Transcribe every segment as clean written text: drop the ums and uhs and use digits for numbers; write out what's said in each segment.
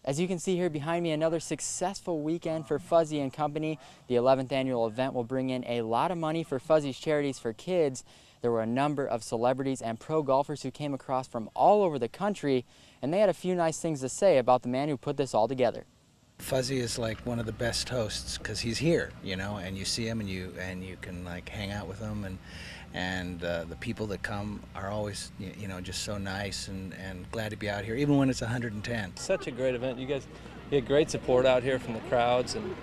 As you can see here behind me, another successful weekend for Fuzzy and Company. The 11th annual event will bring in a lot of money for Fuzzy's Charities for Kids. There were a number of celebrities and pro golfers who came across from all over the country, and they had a few nice things to say about the man who put this all together. Fuzzy is like one of the best hosts because he's here, you know, and you see him and you can like hang out with him, and the people that come are always, you know, just so nice and glad to be out here, even when it's 110. Such a great event. You guys get great support out here from the crowds, and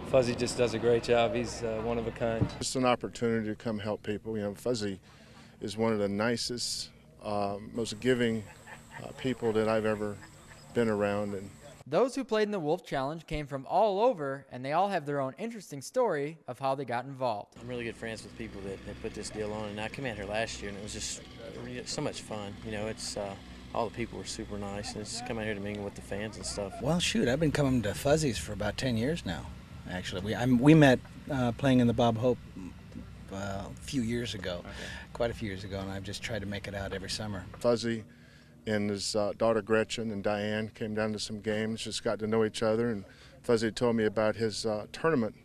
Fuzzy just does a great job. He's one of a kind. It's an opportunity to come help people. You know, Fuzzy is one of the nicest, most giving people that I've ever been around. And those who played in the Wolf Challenge came from all over, and they all have their own interesting story of how they got involved. I'm really good friends with people that put this deal on, and I came out here last year, and it was just so much fun. You know, it's all the people were super nice, and it's come out here to mingle with the fans and stuff. Well, shoot, I've been coming to Fuzzy's for about 10 years now. Actually, we met playing in the Bob Hope a few years ago, quite a few years ago, and I've just tried to make it out every summer. Fuzzy and his daughter Gretchen and Diane came down to some games, just got to know each other, and Fuzzy told me about his tournament.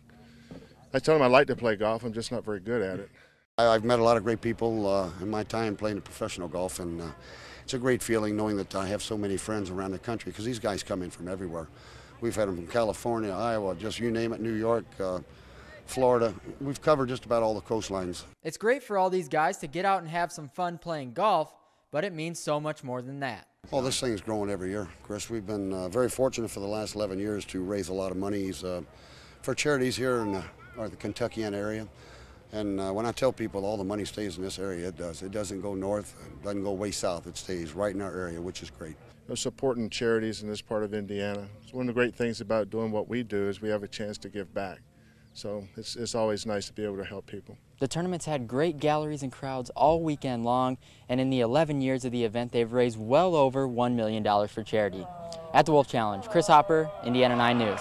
I told him I like to play golf, I'm just not very good at it. I've met a lot of great people in my time playing professional golf, and it's a great feeling knowing that I have so many friends around the country, because these guys come in from everywhere. We've had them from California, Iowa, just you name it, New York, Florida. We've covered just about all the coastlines. It's great for all these guys to get out and have some fun playing golf, but it means so much more than that. Well, this thing's growing every year, Chris. We've been very fortunate for the last 11 years to raise a lot of monies for charities here in the Kentuckiana area. And when I tell people all the money stays in this area, it does. It doesn't go north, it doesn't go way south. It stays right in our area, which is great. Supporting charities in this part of Indiana. It's one of the great things about doing what we do is we have a chance to give back. So it's always nice to be able to help people. The tournament's had great galleries and crowds all weekend long, and in the 11 years of the event, they've raised well over $1 million for charity. At the Wolf Challenge, Chris Hopper, Indiana 9 News.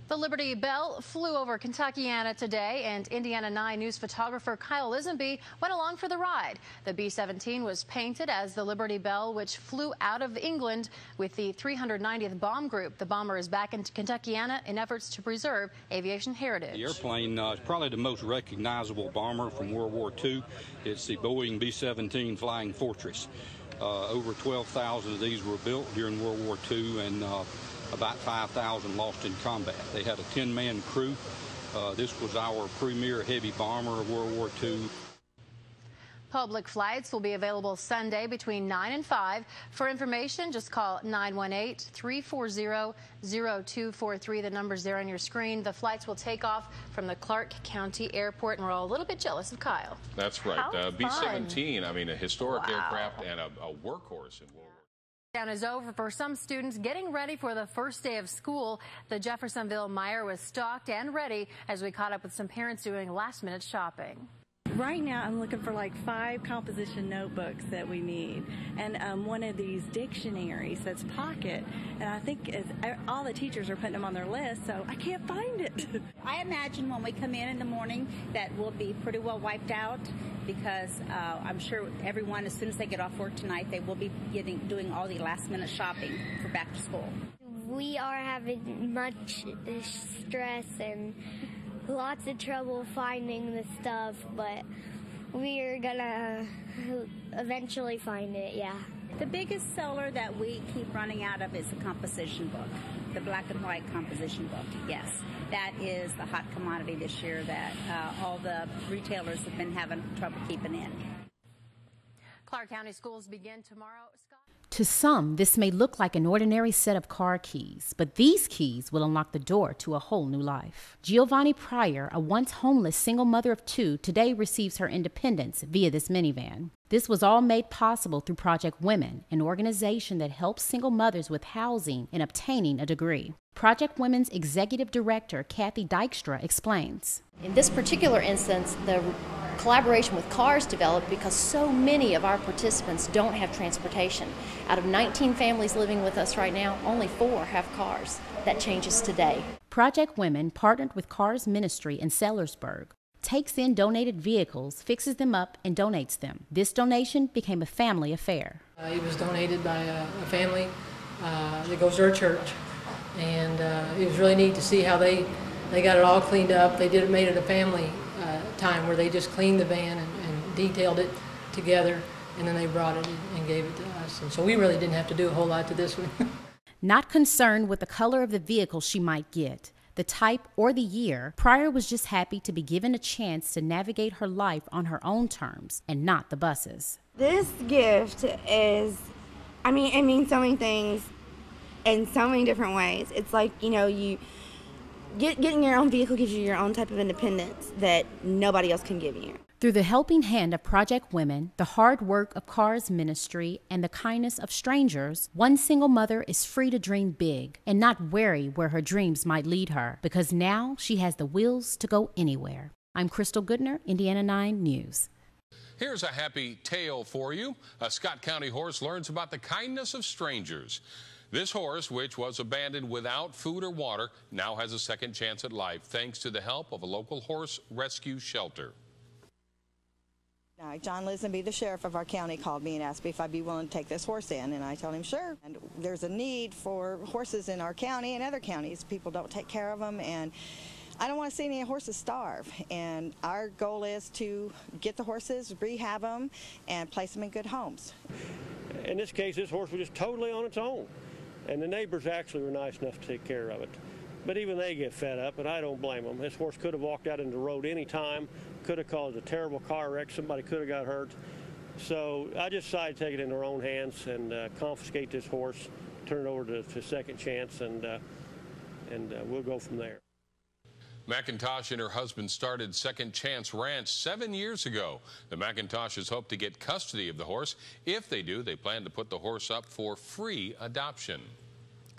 The Liberty Bell flew over Kentuckiana today, and Indiana 9 News photographer Kyle Lizenby went along for the ride. The B17 was painted as the Liberty Bell, which flew out of England with the 390th Bomb Group. The bomber is back in Kentuckiana in efforts to preserve aviation heritage. The airplane is probably the most recognizable bomber from World War II. It's the Boeing B17 Flying Fortress. Over 12,000 of these were built during World War II, and about 5,000 lost in combat. They had a 10-man crew. This was our premier heavy bomber of World War II. Public flights will be available Sunday between 9 and 5. For information, just call 918-340-0243. The number's there on your screen. The flights will take off from the Clark County Airport, and we're all a little bit jealous of Kyle. That's right. B-17, I mean, a historic aircraft and a workhorse in World War II. Down is over for some students getting ready for the first day of school. The Jeffersonville Meijer was stocked and ready as we caught up with some parents doing last-minute shopping. Right now, I'm looking for like 5 composition notebooks that we need, and one of these dictionaries that's pocket. And I think all the teachers are putting them on their list, so I can't find it. I imagine when we come in the morning that we'll be pretty well wiped out, because I'm sure everyone, as soon as they get off work tonight, they will be doing all the last-minute shopping for back to school. We are having much stress and lots of trouble finding the stuff, but we're gonna eventually find it, yeah. The biggest seller that we keep running out of is the composition book, the black and white composition book, yes. That is the hot commodity this year that all the retailers have been having trouble keeping in. Clark County schools begin tomorrow. To some, this may look like an ordinary set of car keys, but these keys will unlock the door to a whole new life. Giovanni Pryor, a once homeless single mother of 2, today receives her independence via this minivan. This was all made possible through Project Women, an organization that helps single mothers with housing and obtaining a degree. Project Women's Executive Director, Kathy Dykstra, explains. In this particular instance, the collaboration with CARS developed because so many of our participants don't have transportation. Out of 19 families living with us right now, only 4 have cars. That changes today. Project Women partnered with CARS Ministry in Sellersburg, takes in donated vehicles, fixes them up, and donates them. This donation became a family affair. It was donated by a family that goes to our church. And it was really neat to see how they got it all cleaned up. They made it a family time where they just cleaned the van and detailed it together, and then they brought it and gave it to us. And so we really didn't have to do a whole lot to this one. Not concerned with the color of the vehicle she might get, the type, or the year, Pryor was just happy to be given a chance to navigate her life on her own terms and not the bus's. This gift is, it means so many things in so many different ways. It's like, you getting your own vehicle gives you your own type of independence that nobody else can give you. Through the helping hand of Project Women, the hard work of Cars Ministry, and the kindness of strangers, one single mother is free to dream big and not worry where her dreams might lead her, because now she has the wheels to go anywhere. I'm Crystal Goodner, Indiana 9 News. Here's a happy tale for you. A Scott County horse learns about the kindness of strangers. This horse, which was abandoned without food or water, now has a second chance at life thanks to the help of a local horse rescue shelter. John Lizenby, the sheriff of our county, called me and asked me if I'd be willing to take this horse in, and I told him sure. And there's a need for horses in our county and other counties. People don't take care of them, and I don't want to see any horses starve. And our goal is to get the horses, rehab them, and place them in good homes. In this case, this horse was just totally on its own, and the neighbors actually were nice enough to take care of it. But even they get fed up, and I don't blame them. This horse could have walked out into the road any time, could have caused a terrible car wreck, somebody could have got hurt. So I just decided to take it in their own hands and confiscate this horse, turn it over to Second Chance, and we'll go from there. McIntosh and her husband started Second Chance Ranch 7 years ago. The McIntoshes hope to get custody of the horse. If they do, they plan to put the horse up for free adoption.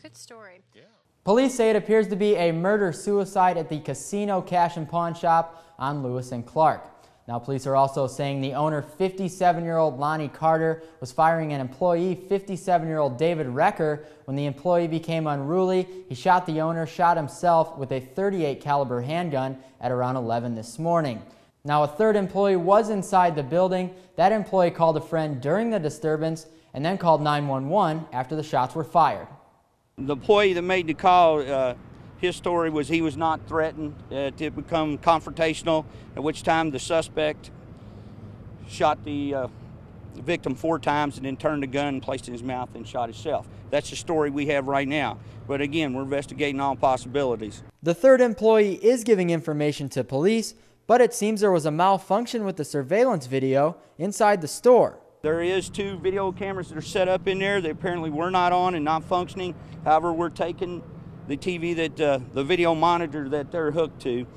Good story. Yeah. Police say it appears to be a murder-suicide at the Casino Cash and Pawn Shop on Lewis and Clark. Now, police are also saying the owner, 57-year-old Lonnie Carter, was firing an employee, 57-year-old David Recker. When the employee became unruly, he shot the owner, shot himself with a .38 caliber handgun at around 11 this morning. Now, a third employee was inside the building. That employee called a friend during the disturbance and then called 911 after the shots were fired. The employee that made the call, his story was he was not threatened to become confrontational, at which time the suspect shot the victim 4 times and then turned the gun and placed it in his mouth and shot himself. That's the story we have right now. But again, we're investigating all possibilities. The third employee is giving information to police, but it seems there was a malfunction with the surveillance video inside the store. There is 2 video cameras that are set up in there. They apparently were not on and not functioning. However, we're taking the TV that the video monitor that they're hooked to.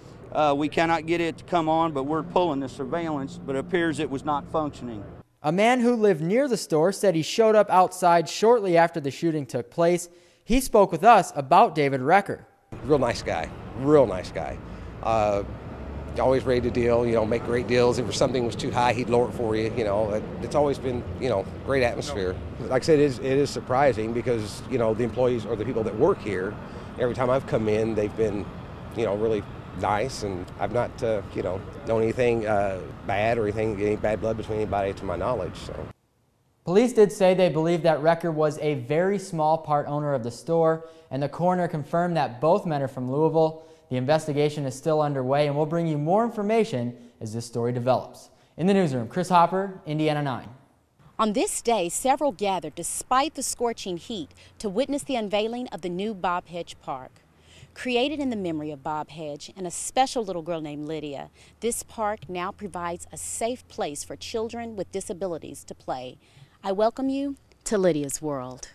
We cannot get it to come on, but we're pulling the surveillance, but it appears it was not functioning. A man who lived near the store said he showed up outside shortly after the shooting took place. He spoke with us about David Recker. Real nice guy, real nice guy. Always ready to deal, make great deals. If something was too high, he'd lower it for you, It's always been, great atmosphere. Like I said, it is surprising because, the employees or the people that work here, every time I've come in, they've been, really nice, and I've not, known anything bad or any bad blood between anybody to my knowledge. So. Police did say they believe that Recker was a very small part owner of the store, and the coroner confirmed that both men are from Louisville. The investigation is still underway, and we'll bring you more information as this story develops. In the newsroom, Chris Hopper, Indiana 9. On this day, several gathered despite the scorching heat to witness the unveiling of the new Bob Hedge Park. Created in the memory of Bob Hedge and a special little girl named Lydia, this park now provides a safe place for children with disabilities to play. I welcome you to Lydias World.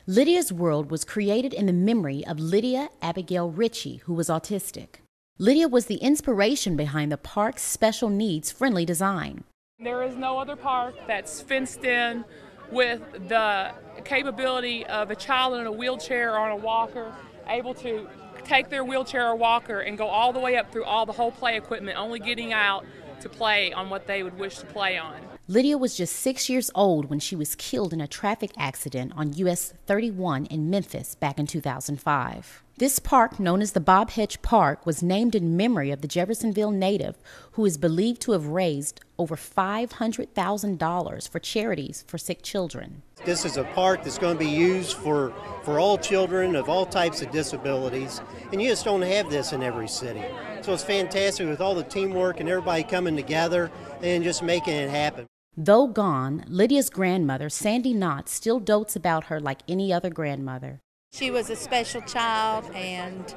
Lydias World was created in the memory of Lydia Abigail Ritchie, who was autistic. Lydia was the inspiration behind the park's special needs friendly design. There is no other park that's fenced in with the capability of a child in a wheelchair or on a walker able to take their wheelchair or walker and go all the way up through all the whole play equipment, only getting out to play on what they would wish to play on. Lydia was just 6 years old when she was killed in a traffic accident on US 31 in Memphis back in 2005. This park, known as the Bob Hedge Park, was named in memory of the Jeffersonville native who is believed to have raised over $500,000 for charities for sick children. This is a park that's going to be used for all children of all types of disabilities, and you just don't have this in every city. So it's fantastic with all the teamwork and everybody coming together and just making it happen. Though gone, Lydia's grandmother, Sandy Knott, still dotes about her like any other grandmother. She was a special child, and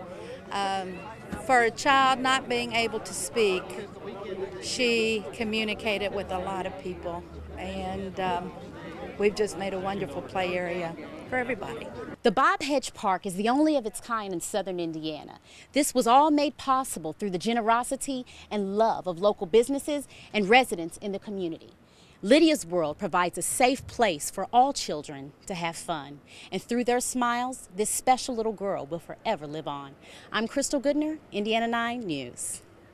for a child not being able to speak, she communicated with a lot of people, and we've just made a wonderful play area for everybody. The Bob Hedge Park is the only of its kind in southern Indiana. This was all made possible through the generosity and love of local businesses and residents in the community. Lydias World provides a safe place for all children to have fun. And through their smiles, this special little girl will forever live on. I'm Crystal Goodner, Indiana 9 News.